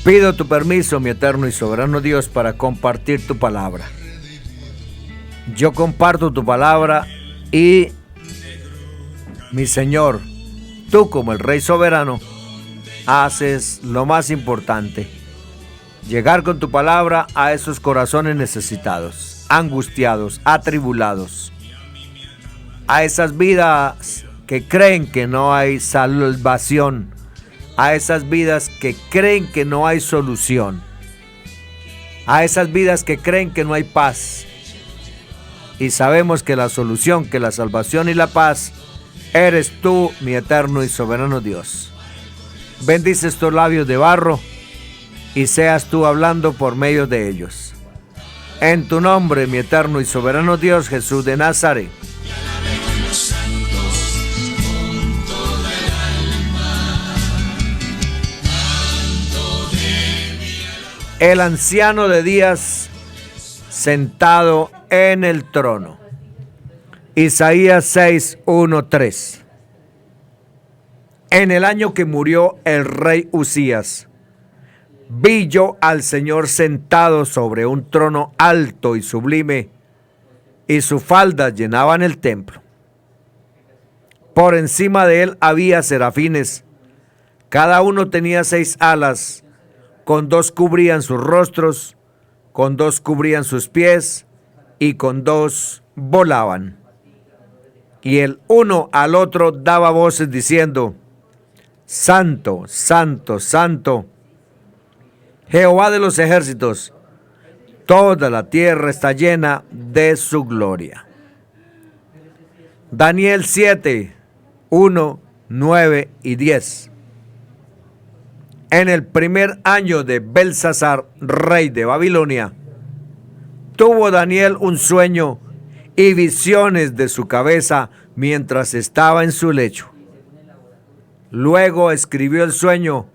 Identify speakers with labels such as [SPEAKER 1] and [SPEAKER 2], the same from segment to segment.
[SPEAKER 1] Pido tu permiso, mi eterno y soberano Dios, para compartir tu palabra. Yo comparto tu palabra y, mi Señor, tú como el Rey soberano, haces lo más importante: llegar con tu palabra a esos corazones necesitados, angustiados, atribulados, a esas vidas que creen que no hay salvación, a esas vidas que creen que no hay solución, a esas vidas que creen que no hay paz. Y sabemos que la solución, que la salvación y la paz eres tú, mi eterno y soberano Dios. Bendice estos labios de barro y seas tú hablando por medio de ellos. En tu nombre, mi eterno y soberano Dios, Jesús de Nazaret. El anciano de días sentado en el trono. Isaías 6, 1, 3. En el año que murió el rey Usías, vi yo al Señor sentado sobre un trono alto y sublime, y sus faldas llenaban el templo. Por encima de él había serafines, cada uno tenía 6 alas, con 2 cubrían sus rostros, con 2 cubrían sus pies, y con 2 volaban. Y el uno al otro daba voces diciendo: Santo, Santo, Santo, Jehová de los ejércitos, toda la tierra está llena de su gloria. Daniel 7, 1, 9 y 10. En el primer año de Belsasar, rey de Babilonia, tuvo Daniel un sueño y visiones de su cabeza mientras estaba en su lecho. Luego escribió el sueño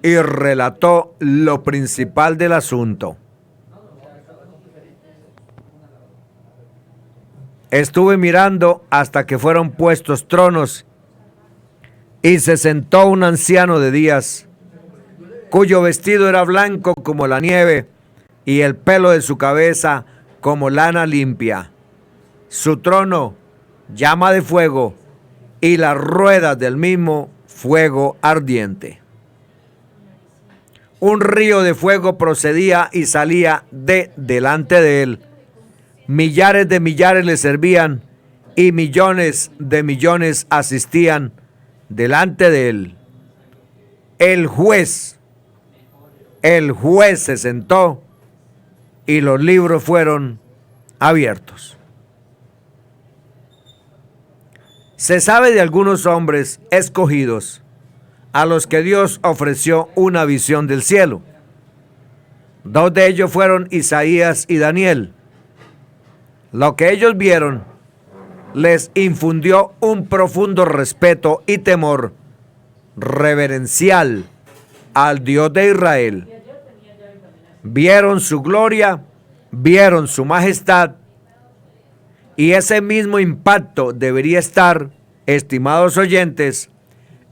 [SPEAKER 1] y relató lo principal del asunto. Estuve mirando hasta que fueron puestos tronos y se sentó un anciano de días, cuyo vestido era blanco como la nieve y el pelo de su cabeza como lana limpia. Su trono llama de fuego y las ruedas del mismo fuego ardiente. Un río de fuego procedía y salía de delante de él. Millares de millares le servían y millones de millones asistían delante de él. El juez se sentó y los libros fueron abiertos. Se sabe de algunos hombres escogidos a los que Dios ofreció una visión del cielo. 2 de ellos fueron Isaías y Daniel. Lo que ellos vieron les infundió un profundo respeto y temor reverencial al Dios de Israel. Vieron su gloria, vieron su majestad, y ese mismo impacto debería estar, estimados oyentes,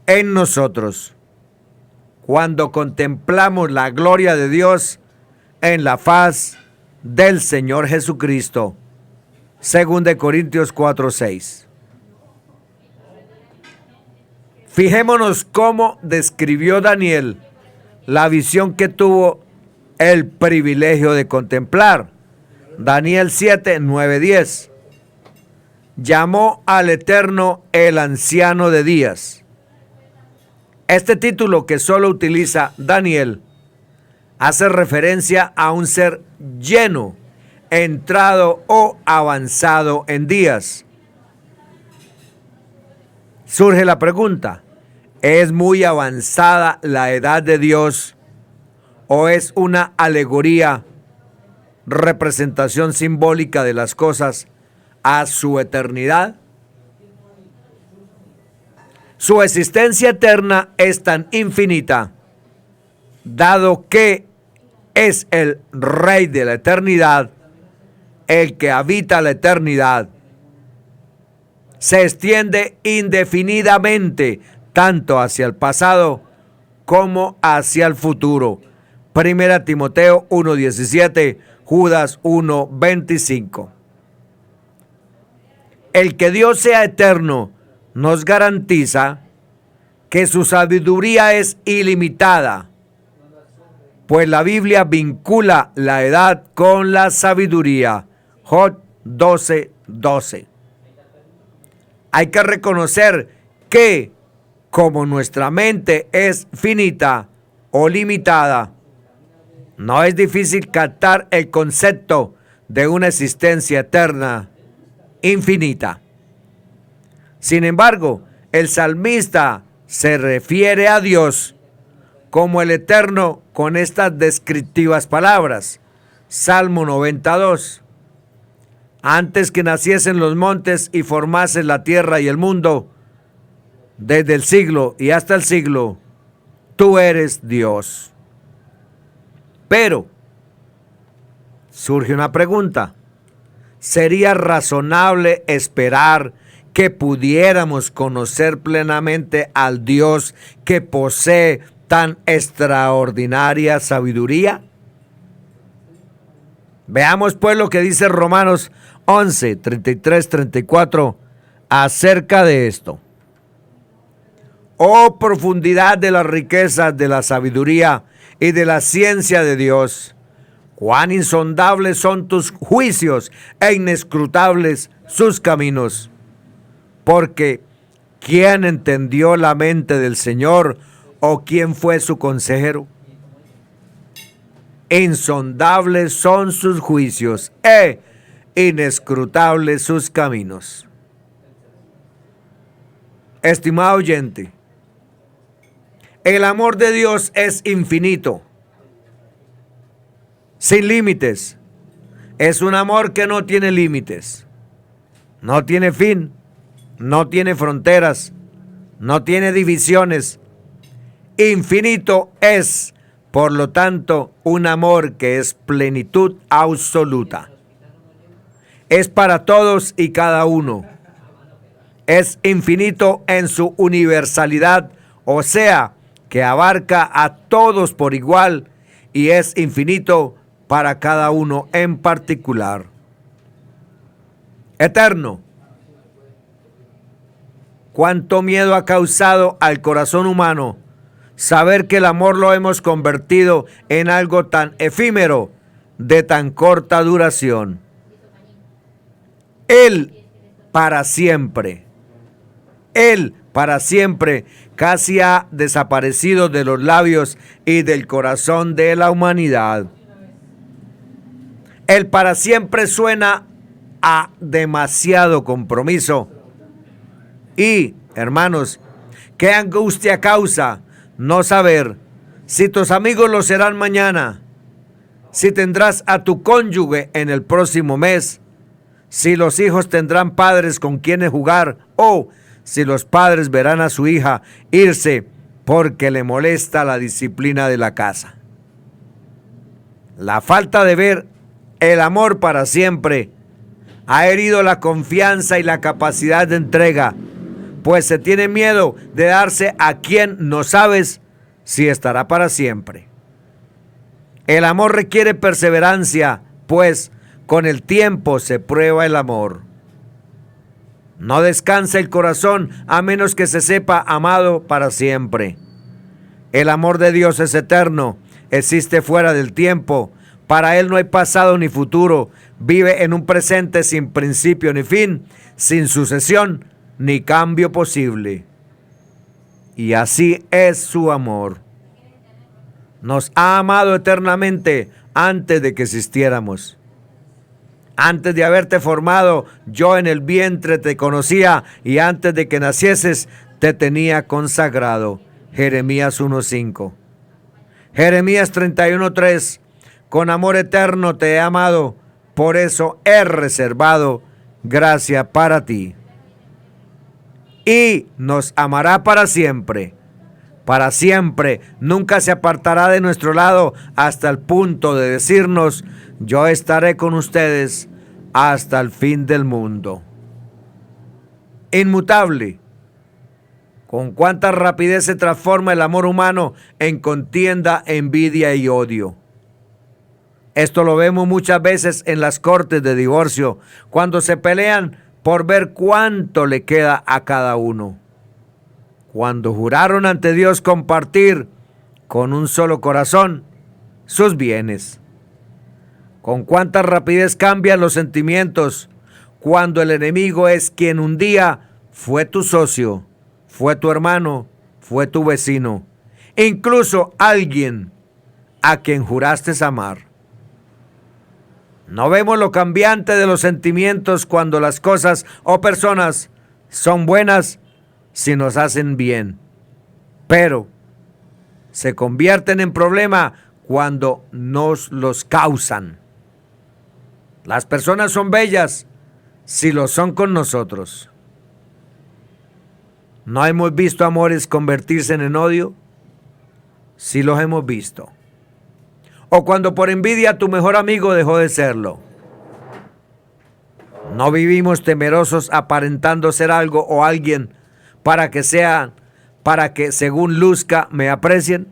[SPEAKER 1] en nosotros cuando contemplamos la gloria de Dios en la faz del Señor Jesucristo. 2 Corintios 4:6. Fijémonos cómo describió Daniel la visión que tuvo el privilegio de contemplar. Daniel 7, 9, 10. Llamó al Eterno el anciano de días. Este título, que solo utiliza Daniel, hace referencia a un ser lleno, entrado o avanzado en días. Surge la pregunta: ¿es muy avanzada la edad de Dios o es una alegoría, representación simbólica de las cosas a su eternidad? Su existencia eterna es tan infinita, dado que es el Rey de la eternidad, el que habita la eternidad. Se extiende indefinidamente tanto hacia el pasado como hacia el futuro, Primera Timoteo 1:17, Judas 1:25. El que Dios sea eterno nos garantiza que su sabiduría es ilimitada, pues la Biblia vincula la edad con la sabiduría. Job 12:12. Hay que reconocer que, como nuestra mente es finita o limitada, no es difícil captar el concepto de una existencia eterna, infinita. Sin embargo, el salmista se refiere a Dios como el eterno con estas descriptivas palabras. Salmo 92. Antes que naciesen los montes y formasen la tierra y el mundo, desde el siglo y hasta el siglo, tú eres Dios. Pero surge una pregunta. ¿Sería razonable esperar que pudiéramos conocer plenamente al Dios que posee tan extraordinaria sabiduría? Veamos pues lo que dice Romanos 11, 33, 34 acerca de esto. Oh profundidad de las riquezas de la sabiduría y de la ciencia de Dios, cuán insondables son tus juicios e inescrutables sus caminos. Porque ¿quién entendió la mente del Señor o quién fue su consejero? Insondables son sus juicios e inescrutables sus caminos. Estimado oyente, el amor de Dios es infinito, sin límites. Es un amor que no tiene límites, no tiene fin, no tiene fronteras, no tiene divisiones. Infinito es, por lo tanto, un amor que es plenitud absoluta. Es para todos y cada uno. Es infinito en su universalidad, o sea, que abarca a todos por igual, y es infinito para cada uno en particular. Eterno. Cuánto miedo ha causado al corazón humano saber que el amor lo hemos convertido en algo tan efímero, de tan corta duración. Él para siempre. Él para siempre casi ha desaparecido de los labios y del corazón de la humanidad. El para siempre suena a demasiado compromiso. Y, hermanos, qué angustia causa no saber si tus amigos lo serán mañana, si tendrás a tu cónyuge en el próximo mes, si los hijos tendrán padres con quienes jugar o si los padres verán a su hija irse porque le molesta la disciplina de la casa. La falta de ver el amor para siempre ha herido la confianza y la capacidad de entrega, pues se tiene miedo de darse a quien no sabes si estará para siempre. El amor requiere perseverancia, pues con el tiempo se prueba el amor. No descansa el corazón a menos que se sepa amado para siempre. El amor de Dios es eterno, existe fuera del tiempo. Para Él no hay pasado ni futuro. Vive en un presente sin principio ni fin, sin sucesión ni cambio posible. Y así es su amor. Nos ha amado eternamente antes de que existiéramos. Antes de haberte formado, yo en el vientre te conocía, y antes de que nacieses te tenía consagrado. Jeremías 1:5. Jeremías 31:3. Con amor eterno te he amado, por eso he reservado gracia para ti. Y nos amará para siempre. Para siempre, nunca se apartará de nuestro lado hasta el punto de decirnos: yo estaré con ustedes hasta el fin del mundo. Inmutable, Con cuánta rapidez se transforma el amor humano en contienda, envidia y odio. Esto lo vemos muchas veces en las cortes de divorcio, cuando se pelean por ver cuánto le queda a cada uno. Cuando juraron ante Dios compartir con un solo corazón sus bienes. Con cuánta rapidez cambian los sentimientos cuando el enemigo es quien un día fue tu socio, fue tu hermano, fue tu vecino, incluso alguien a quien juraste amar. No vemos lo cambiante de los sentimientos cuando las cosas o personas son buenas si nos hacen bien, pero se convierten en problema cuando nos los causan. Las personas son bellas si lo son con nosotros. ¿No hemos visto amores convertirse en odio? Sí los hemos visto. O cuando por envidia tu mejor amigo dejó de serlo. ¿No vivimos temerosos aparentando ser algo o alguien para que según luzca me aprecien?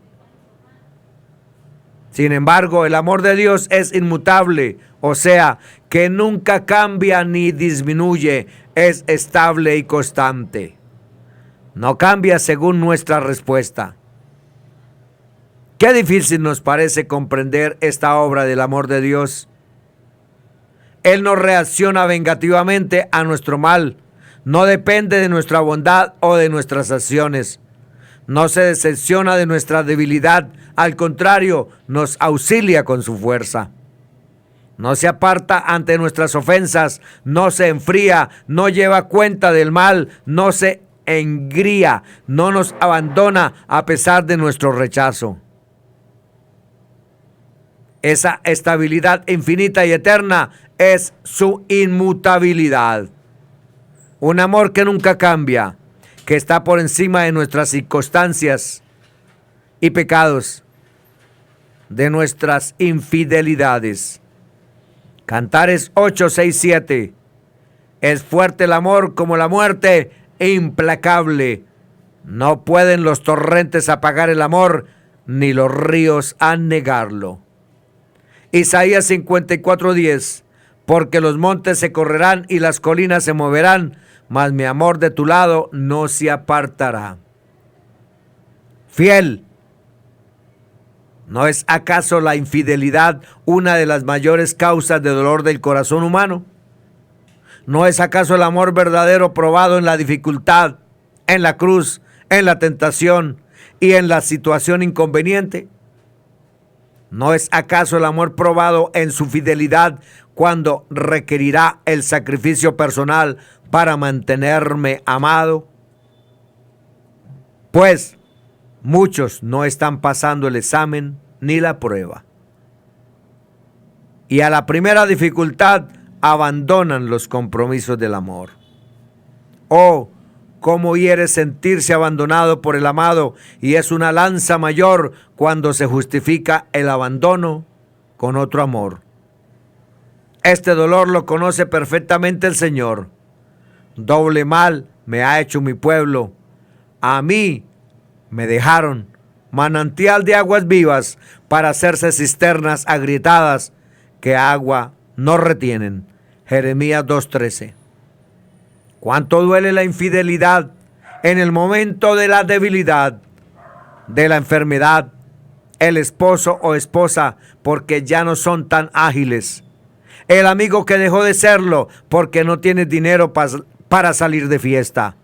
[SPEAKER 1] Sin embargo, el amor de Dios es inmutable, o sea, que nunca cambia ni disminuye, es estable y constante. No cambia según nuestra respuesta. Qué difícil nos parece comprender esta obra del amor de Dios. Él no reacciona vengativamente a nuestro mal, no depende de nuestra bondad o de nuestras acciones. No se decepciona de nuestra debilidad, al contrario, nos auxilia con su fuerza. No se aparta ante nuestras ofensas, no se enfría, no lleva cuenta del mal, no se engría, no nos abandona a pesar de nuestro rechazo. Esa estabilidad infinita y eterna es su inmutabilidad. Un amor que nunca cambia, que está por encima de nuestras circunstancias y pecados, de nuestras infidelidades. Cantares 8, 6, 7. Es fuerte el amor como la muerte, implacable. No pueden los torrentes apagar el amor, ni los ríos anegarlo. Isaías 54, 10. Porque los montes se correrán y las colinas se moverán, mas mi amor de tu lado no se apartará. Fiel. ¿No es acaso la infidelidad una de las mayores causas de dolor del corazón humano? ¿No es acaso el amor verdadero probado en la dificultad, en la cruz, en la tentación y en la situación inconveniente? ¿No es acaso el amor probado en su fidelidad cuando requerirá el sacrificio personal para mantenerme amado? Pues muchos no están pasando el examen ni la prueba. Y a la primera dificultad abandonan los compromisos del amor. Oh, cómo hiere sentirse abandonado por el amado, y es una lanza mayor cuando se justifica el abandono con otro amor. Este dolor lo conoce perfectamente el Señor. Doble mal me ha hecho mi pueblo. A mí me dejaron manantial de aguas vivas para hacerse cisternas agrietadas que agua no retienen. Jeremías 2:13. Cuánto duele la infidelidad en el momento de la debilidad, de la enfermedad, el esposo o esposa porque ya no son tan ágiles. El amigo que dejó de serlo porque no tiene dinero para salir de fiesta.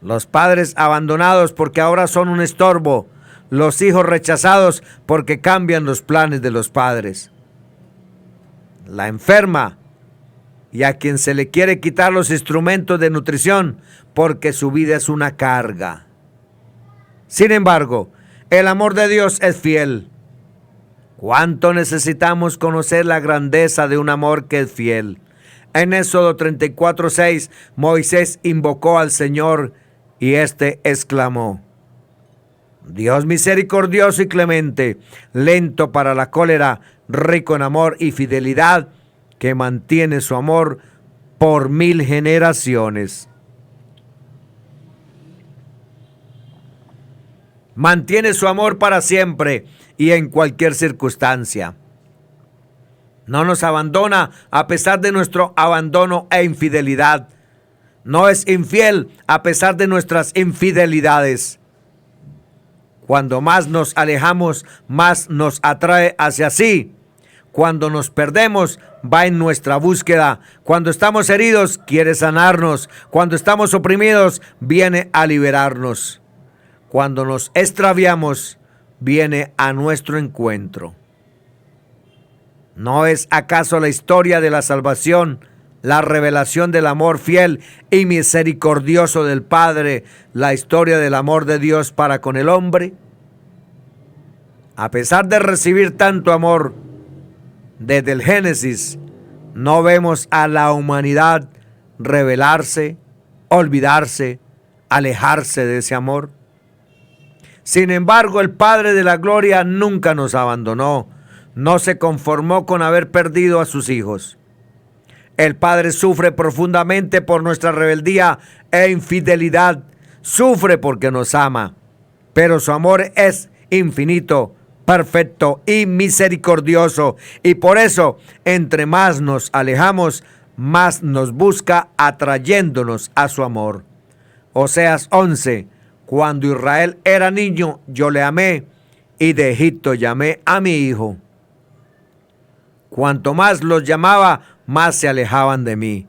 [SPEAKER 1] Los padres abandonados porque ahora son un estorbo. Los hijos rechazados porque cambian los planes de los padres. La enferma y a quien se le quiere quitar los instrumentos de nutrición porque su vida es una carga. Sin embargo, el amor de Dios es fiel. ¿Cuánto necesitamos conocer la grandeza de un amor que es fiel? En Éxodo 34:6, Moisés invocó al Señor y éste exclamó: Dios misericordioso y clemente, lento para la cólera, rico en amor y fidelidad, que mantiene su amor por 1000 generaciones. Mantiene su amor para siempre y en cualquier circunstancia. No nos abandona a pesar de nuestro abandono e infidelidad. No es infiel a pesar de nuestras infidelidades. Cuando más nos alejamos, más nos atrae hacia sí. Cuando nos perdemos, va en nuestra búsqueda. Cuando estamos heridos, quiere sanarnos. Cuando estamos oprimidos, viene a liberarnos. Cuando nos extraviamos, viene a nuestro encuentro. ¿No es acaso la historia de la salvación, la revelación del amor fiel y misericordioso del Padre, la historia del amor de Dios para con el hombre? A pesar de recibir tanto amor, desde el Génesis, no vemos a la humanidad rebelarse, olvidarse, alejarse de ese amor. Sin embargo, el Padre de la Gloria nunca nos abandonó, no se conformó con haber perdido a sus hijos. El Padre sufre profundamente por nuestra rebeldía e infidelidad, sufre porque nos ama, pero su amor es infinito, perfecto y misericordioso, y por eso, entre más nos alejamos, más nos busca atrayéndonos a su amor. Oseas 11, cuando Israel era niño, yo le amé, y de Egipto llamé a mi hijo. Cuanto más los llamaba, más se alejaban de mí.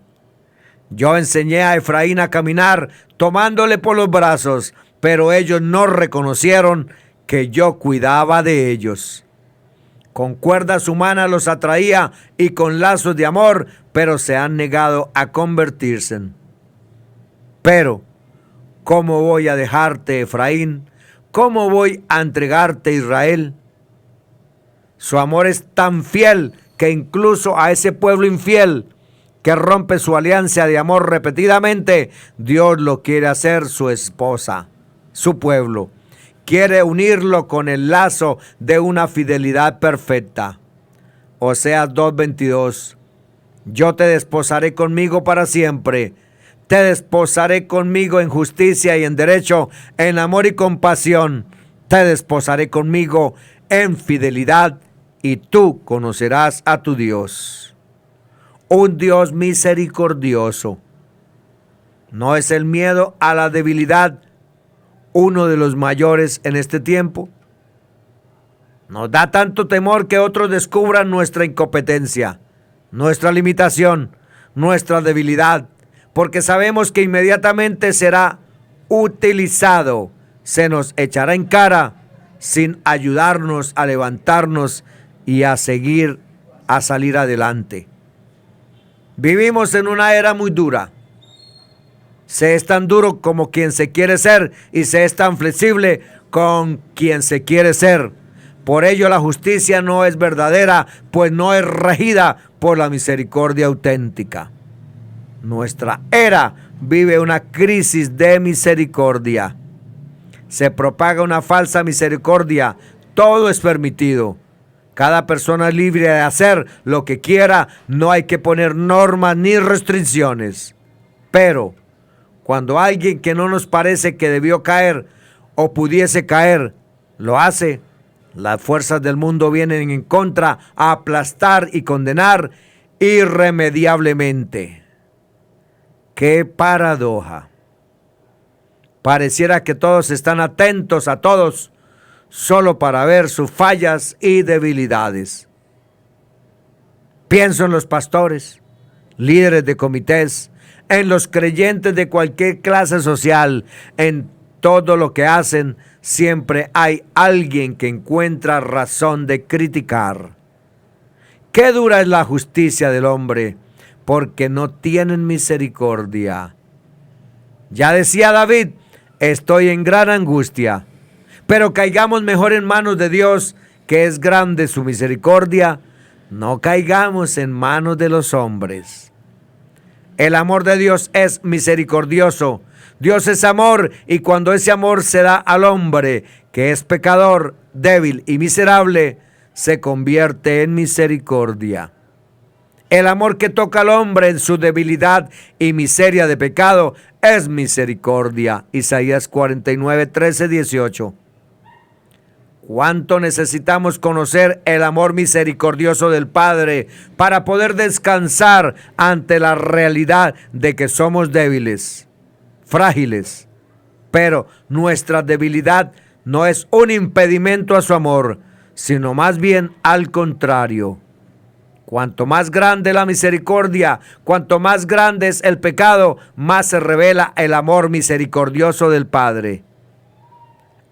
[SPEAKER 1] Yo enseñé a Efraín a caminar, tomándole por los brazos, pero ellos no reconocieron que yo cuidaba de ellos. Con cuerdas humanas los atraía y con lazos de amor, pero se han negado a convertirse. Pero, ¿cómo voy a dejarte, Efraín? ¿Cómo voy a entregarte, Israel? Su amor es tan fiel que incluso a ese pueblo infiel que rompe su alianza de amor repetidamente, Dios lo quiere hacer su esposa, su pueblo. Quiere unirlo con el lazo de una fidelidad perfecta. Oseas 2:22. Yo te desposaré conmigo para siempre. Te desposaré conmigo en justicia y en derecho, en amor y compasión. Te desposaré conmigo en fidelidad y tú conocerás a tu Dios. Un Dios misericordioso. ¿No es el miedo a la debilidad uno de los mayores en este tiempo? Nos da tanto temor que otros descubran nuestra incompetencia, nuestra limitación, nuestra debilidad, porque sabemos que inmediatamente será utilizado, se nos echará en cara sin ayudarnos a levantarnos y a seguir, a salir adelante. Vivimos en una era muy dura. Se es tan duro como quien se quiere ser y se es tan flexible con quien se quiere ser. Por ello la justicia no es verdadera, pues no es regida por la misericordia auténtica. Nuestra era vive una crisis de misericordia. Se propaga una falsa misericordia. Todo es permitido. Cada persona es libre de hacer lo que quiera. No hay que poner normas ni restricciones. Pero cuando alguien que no nos parece que debió caer o pudiese caer, lo hace, las fuerzas del mundo vienen en contra a aplastar y condenar irremediablemente. ¡Qué paradoja! Pareciera que todos están atentos a todos solo para ver sus fallas y debilidades. Pienso en los pastores, líderes de comités, en los creyentes de cualquier clase social. En todo lo que hacen siempre hay alguien que encuentra razón de criticar. Qué dura es la justicia del hombre, porque no tienen misericordia. Ya decía David, estoy en gran angustia, pero caigamos mejor en manos de Dios, que es grande su misericordia. No caigamos en manos de los hombres. El amor de Dios es misericordioso. Dios es amor, y cuando ese amor se da al hombre, que es pecador, débil y miserable, se convierte en misericordia. El amor que toca al hombre en su debilidad y miseria de pecado es misericordia. Isaías 49, 13, 18. Cuánto necesitamos conocer el amor misericordioso del Padre para poder descansar ante la realidad de que somos débiles, frágiles, pero nuestra debilidad no es un impedimento a su amor, sino más bien al contrario. Cuanto más grande la misericordia, cuanto más grande es el pecado, más se revela el amor misericordioso del Padre.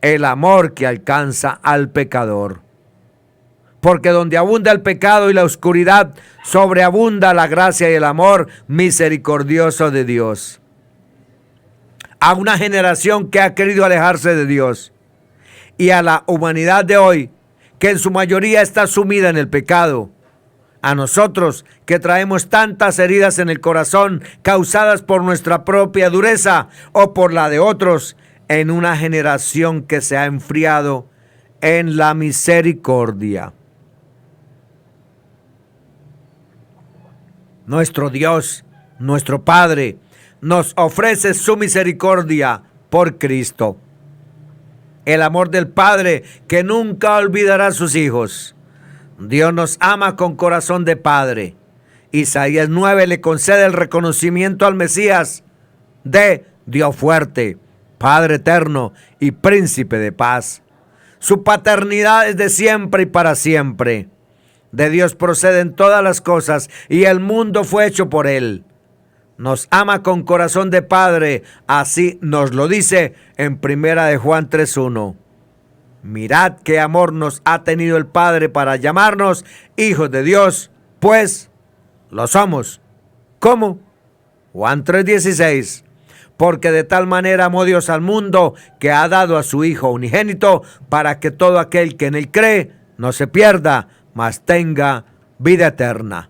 [SPEAKER 1] El amor que alcanza al pecador. Porque donde abunda el pecado y la oscuridad, sobreabunda la gracia y el amor misericordioso de Dios. A una generación que ha querido alejarse de Dios y a la humanidad de hoy, que en su mayoría está sumida en el pecado, a nosotros que traemos tantas heridas en el corazón causadas por nuestra propia dureza o por la de otros, en una generación que se ha enfriado en la misericordia. Nuestro Dios, nuestro Padre, nos ofrece su misericordia por Cristo. El amor del Padre que nunca olvidará a sus hijos. Dios nos ama con corazón de Padre. Isaías 9 le concede el reconocimiento al Mesías de Dios fuerte, Padre eterno y príncipe de paz. Su paternidad es de siempre y para siempre. De Dios proceden todas las cosas y el mundo fue hecho por Él. Nos ama con corazón de Padre, así nos lo dice en 1 de Juan 3:1. Mirad qué amor nos ha tenido el Padre para llamarnos hijos de Dios, pues lo somos. ¿Cómo? Juan 3:16. Porque de tal manera amó Dios al mundo que ha dado a su Hijo unigénito para que todo aquel que en Él cree no se pierda, mas tenga vida eterna.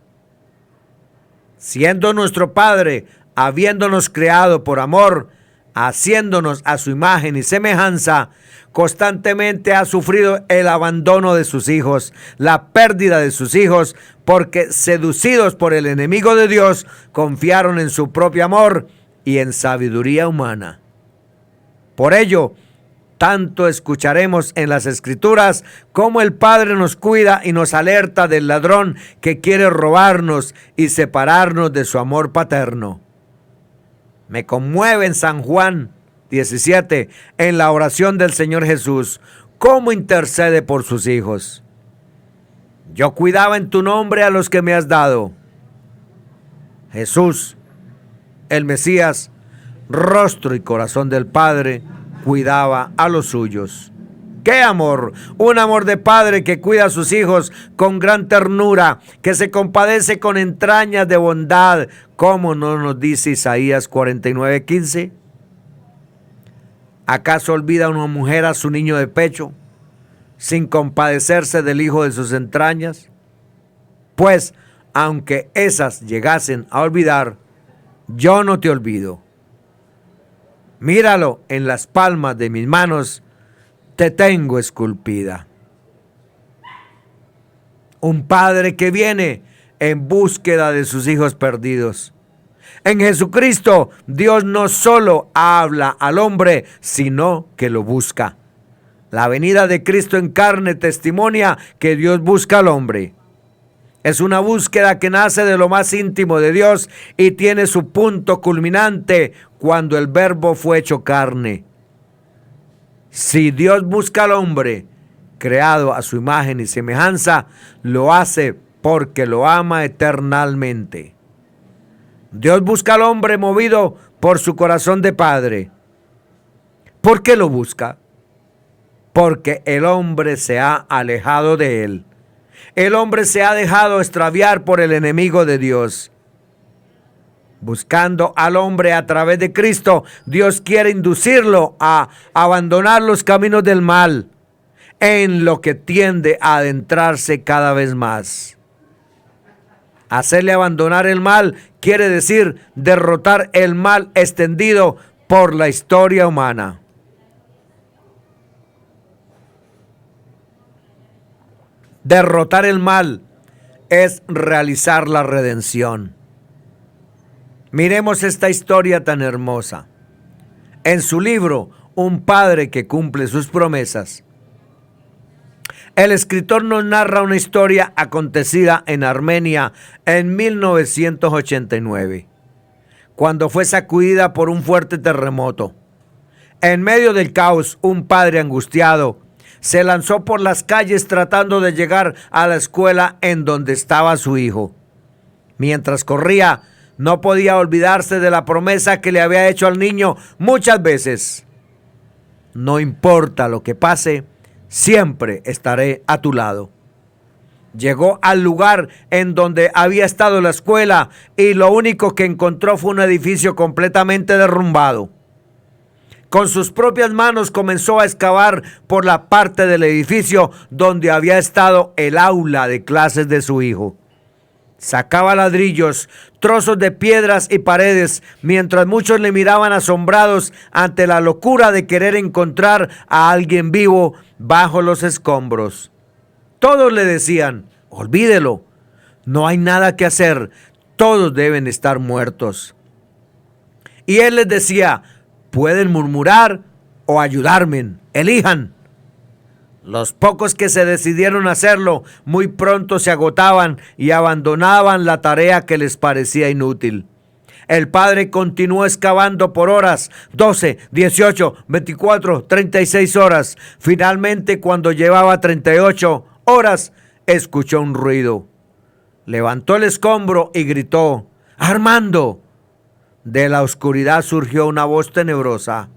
[SPEAKER 1] Siendo nuestro Padre, habiéndonos creado por amor, haciéndonos a su imagen y semejanza, constantemente ha sufrido el abandono de sus hijos, la pérdida de sus hijos, porque seducidos por el enemigo de Dios, confiaron en su propio amor y en sabiduría humana. Por ello, tanto escucharemos en las Escrituras cómo el Padre nos cuida y nos alerta del ladrón que quiere robarnos y separarnos de su amor paterno. Me conmueve en San Juan 17, en la oración del Señor Jesús, cómo intercede por sus hijos. Yo cuidaba en tu nombre a los que me has dado. Jesús, el Mesías, rostro y corazón del Padre, cuidaba a los suyos. ¡Qué amor! Un amor de padre que cuida a sus hijos con gran ternura, que se compadece con entrañas de bondad, como no nos dice Isaías 49:15. ¿Acaso olvida una mujer a su niño de pecho, sin compadecerse del hijo de sus entrañas? Pues, aunque esas llegasen a olvidar, yo no te olvido. Míralo en las palmas de mis manos, te tengo esculpida. Un padre que viene en búsqueda de sus hijos perdidos. En Jesucristo, Dios no solo habla al hombre, sino que lo busca. La venida de Cristo en carne testimonia que Dios busca al hombre. Es una búsqueda que nace de lo más íntimo de Dios y tiene su punto culminante cuando el Verbo fue hecho carne. Si Dios busca al hombre, creado a su imagen y semejanza, lo hace porque lo ama eternamente. Dios busca al hombre movido por su corazón de padre. ¿Por qué lo busca? Porque el hombre se ha alejado de él. El hombre se ha dejado extraviar por el enemigo de Dios. Buscando al hombre a través de Cristo, Dios quiere inducirlo a abandonar los caminos del mal, en lo que tiende a adentrarse cada vez más. Hacerle abandonar el mal quiere decir derrotar el mal extendido por la historia humana. Derrotar el mal es realizar la redención. Miremos esta historia tan hermosa. En su libro, Un padre que cumple sus promesas, El escritor nos narra una historia acontecida en Armenia en 1989, cuando fue sacudida por un fuerte terremoto. En medio del caos, un padre angustiado se lanzó por las calles tratando de llegar a la escuela en donde estaba su hijo. Mientras corría, no podía olvidarse de la promesa que le había hecho al niño muchas veces: no importa lo que pase, siempre estaré a tu lado. Llegó al lugar en donde había estado la escuela y lo único que encontró fue un edificio completamente derrumbado. Con sus propias manos comenzó a excavar por la parte del edificio donde había estado el aula de clases de su hijo. Sacaba ladrillos, trozos de piedras y paredes, mientras muchos le miraban asombrados ante la locura de querer encontrar a alguien vivo bajo los escombros. Todos le decían: olvídelo, no hay nada que hacer, todos deben estar muertos. Y él les decía: pueden murmurar o ayudarme, elijan. Los pocos que se decidieron a hacerlo muy pronto se agotaban y abandonaban la tarea que les parecía inútil. El padre continuó excavando por horas, 12, 18, 24, 36 horas. Finalmente, cuando llevaba 38 horas, escuchó un ruido. Levantó el escombro y gritó: ¡Armando! De la oscuridad surgió una voz tenebrosa: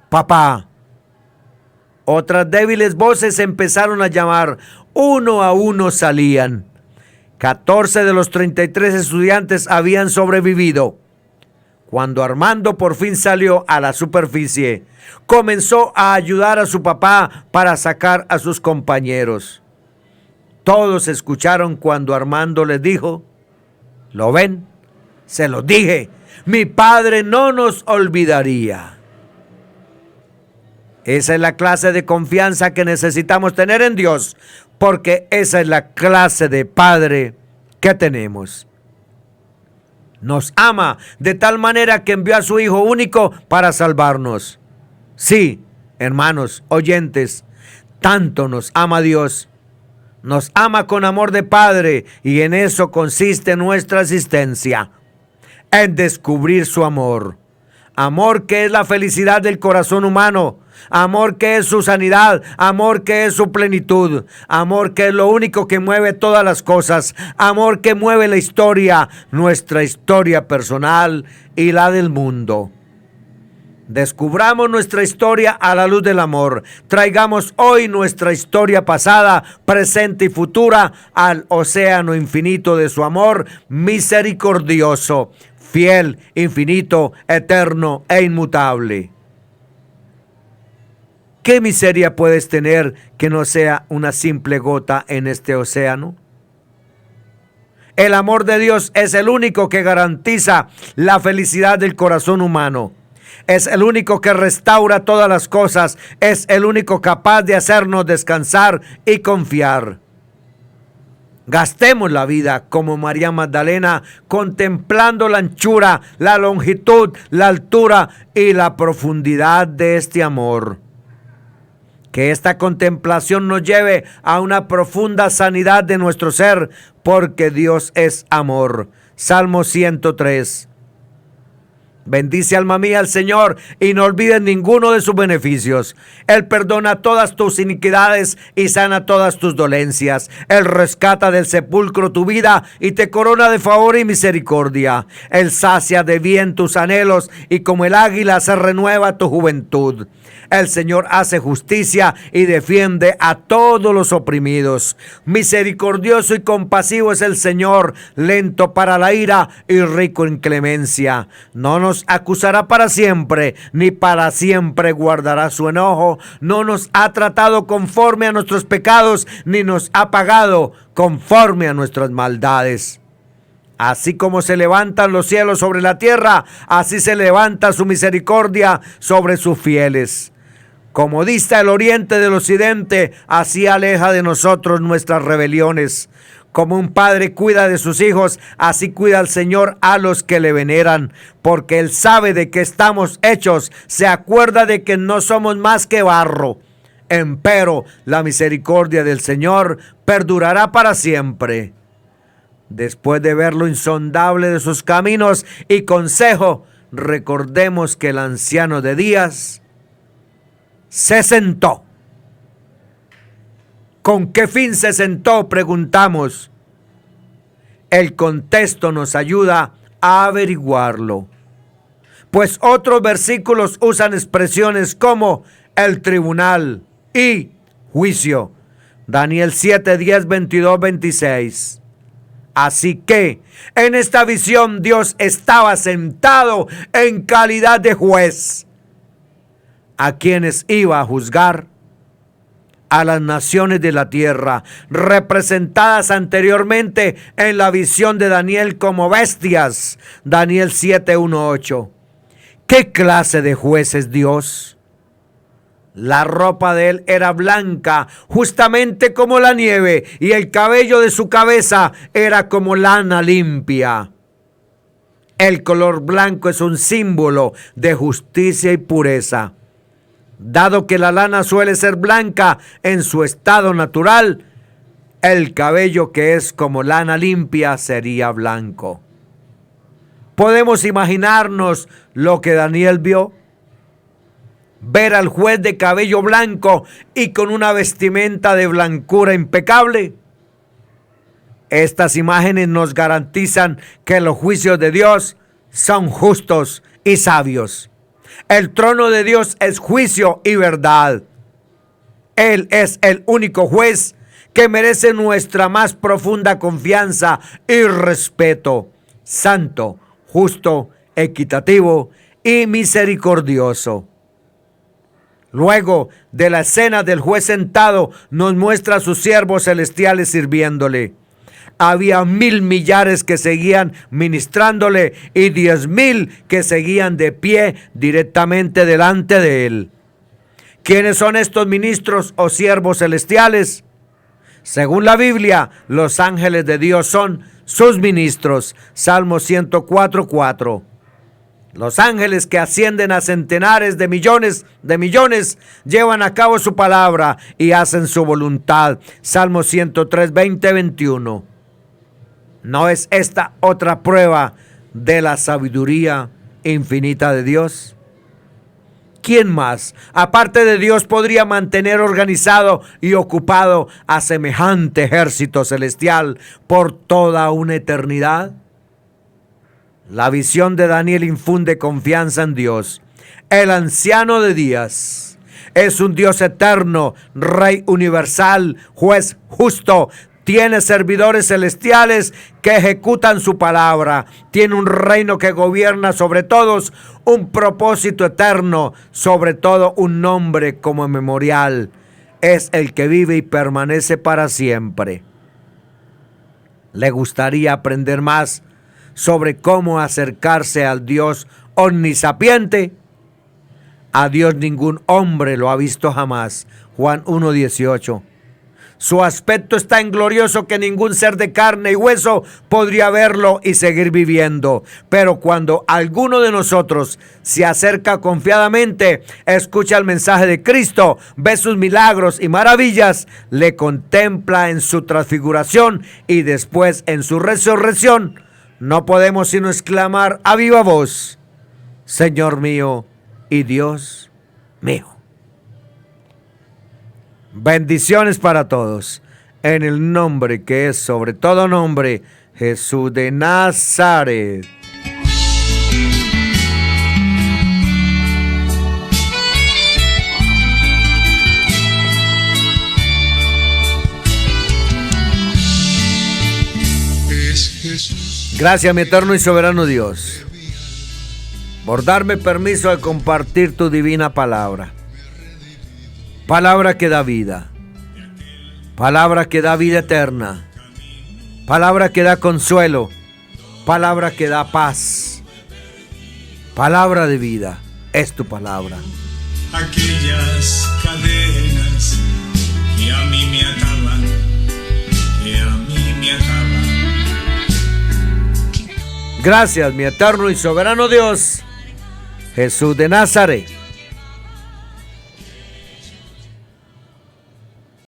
[SPEAKER 1] ¡Papá! Otras débiles voces empezaron a llamar. Uno a uno salían. 14 de los 33 estudiantes habían sobrevivido. Cuando Armando por fin salió a la superficie, comenzó a ayudar a su papá para sacar a sus compañeros. Todos escucharon cuando Armando les dijo: ¿lo ven? Se los dije, mi padre no nos olvidaría. Esa es la clase de confianza que necesitamos tener en Dios, porque esa es la clase de Padre que tenemos. Nos ama de tal manera que envió a su Hijo único para salvarnos. Sí, hermanos, oyentes, tanto nos ama Dios. Nos ama con amor de Padre, y en eso consiste nuestra existencia, en descubrir su amor. Amor que es la felicidad del corazón humano, amor que es su sanidad, amor que es su plenitud, amor que es lo único que mueve todas las cosas, amor que mueve la historia, nuestra historia personal y la del mundo. Descubramos nuestra historia a la luz del amor. Traigamos hoy nuestra historia pasada, presente y futura al océano infinito de su amor misericordioso, fiel, infinito, eterno e inmutable. ¿Qué miseria puedes tener que no sea una simple gota en este océano? El amor de Dios es el único que garantiza la felicidad del corazón humano. Es el único que restaura todas las cosas. Es el único capaz de hacernos descansar y confiar. Gastemos la vida como María Magdalena, contemplando la anchura, la longitud, la altura y la profundidad de este amor. Que esta contemplación nos lleve a una profunda sanidad de nuestro ser, porque Dios es amor. Salmo 103. Bendice, alma mía, al Señor, y no olvides ninguno de sus beneficios. Él perdona todas tus iniquidades y sana todas tus dolencias. Él rescata del sepulcro tu vida y te corona de favor y misericordia. Él sacia de bien tus anhelos y como el águila se renueva tu juventud. El Señor hace justicia y defiende a todos los oprimidos. Misericordioso y compasivo es el Señor, lento para la ira y rico en clemencia. No nos acusará para siempre, ni para siempre guardará su enojo. No nos ha tratado conforme a nuestros pecados, ni nos ha pagado conforme a nuestras maldades. Así como se levantan los cielos sobre la tierra, así se levanta su misericordia sobre sus fieles. Como dista el oriente del occidente, así aleja de nosotros nuestras rebeliones. Como un padre cuida de sus hijos, así cuida el Señor a los que le veneran. Porque Él sabe de qué estamos hechos, se acuerda de que no somos más que barro. Empero la misericordia del Señor perdurará para siempre. Después de ver lo insondable de sus caminos y consejo, recordemos que el anciano de días se sentó. ¿Con qué fin se sentó?, preguntamos. El contexto nos ayuda a averiguarlo, pues otros versículos usan expresiones como el tribunal y juicio. Daniel 7, 10, 22, 26. Así que en esta visión Dios estaba sentado en calidad de juez, a quienes iba a juzgar a las naciones de la tierra, representadas anteriormente en la visión de Daniel como bestias. Daniel 7, 1, 8. ¿Qué clase de juez es Dios? La ropa de él era blanca, justamente como la nieve, y el cabello de su cabeza era como lana limpia. El color blanco es un símbolo de justicia y pureza. Dado que la lana suele ser blanca en su estado natural, el cabello, que es como lana limpia, sería blanco. ¿Podemos imaginarnos lo que Daniel vio? Ver al juez de cabello blanco y con una vestimenta de blancura impecable. Estas imágenes nos garantizan que los juicios de Dios son justos y sabios. El trono de Dios es juicio y verdad. Él es el único juez que merece nuestra más profunda confianza y respeto. Santo, justo, equitativo y misericordioso. Luego de la escena del juez sentado, nos muestra a sus siervos celestiales sirviéndole. Había 1,000 millares que seguían ministrándole y 10,000 que seguían de pie directamente delante de él. ¿Quiénes son estos ministros o siervos celestiales? Según la Biblia, los ángeles de Dios son sus ministros. Salmo 104, 4. Los ángeles que ascienden a centenares de millones llevan a cabo su palabra y hacen su voluntad. Salmo 103, 20, 21. ¿No es esta otra prueba de la sabiduría infinita de Dios? ¿Quién más, aparte de Dios, podría mantener organizado y ocupado a semejante ejército celestial por toda una eternidad? La visión de Daniel infunde confianza en Dios. El anciano de días es un Dios eterno, Rey universal, juez justo. Tiene servidores celestiales que ejecutan su palabra. Tiene un reino que gobierna sobre todos, un propósito eterno, sobre todo un nombre como memorial. Es el que vive y permanece para siempre. ¿Le gustaría aprender más sobre cómo acercarse al Dios omnisapiente? A Dios ningún hombre lo ha visto jamás. Juan 1:18. Su aspecto es tan glorioso que ningún ser de carne y hueso podría verlo y seguir viviendo. Pero cuando alguno de nosotros se acerca confiadamente, escucha el mensaje de Cristo, ve sus milagros y maravillas, le contempla en su transfiguración y después en su resurrección, no podemos sino exclamar a viva voz: Señor mío y Dios mío. Bendiciones para todos, en el nombre que es sobre todo nombre, Jesús de Nazaret. Gracias, mi eterno y soberano Dios, por darme permiso de compartir tu divina palabra. Palabra que da vida, palabra que da vida eterna, palabra que da consuelo, palabra que da paz, palabra de vida, es tu palabra.
[SPEAKER 2] Aquellas cadenas que a mí me ataban,
[SPEAKER 1] Gracias, mi eterno y soberano Dios, Jesús de Nazaret.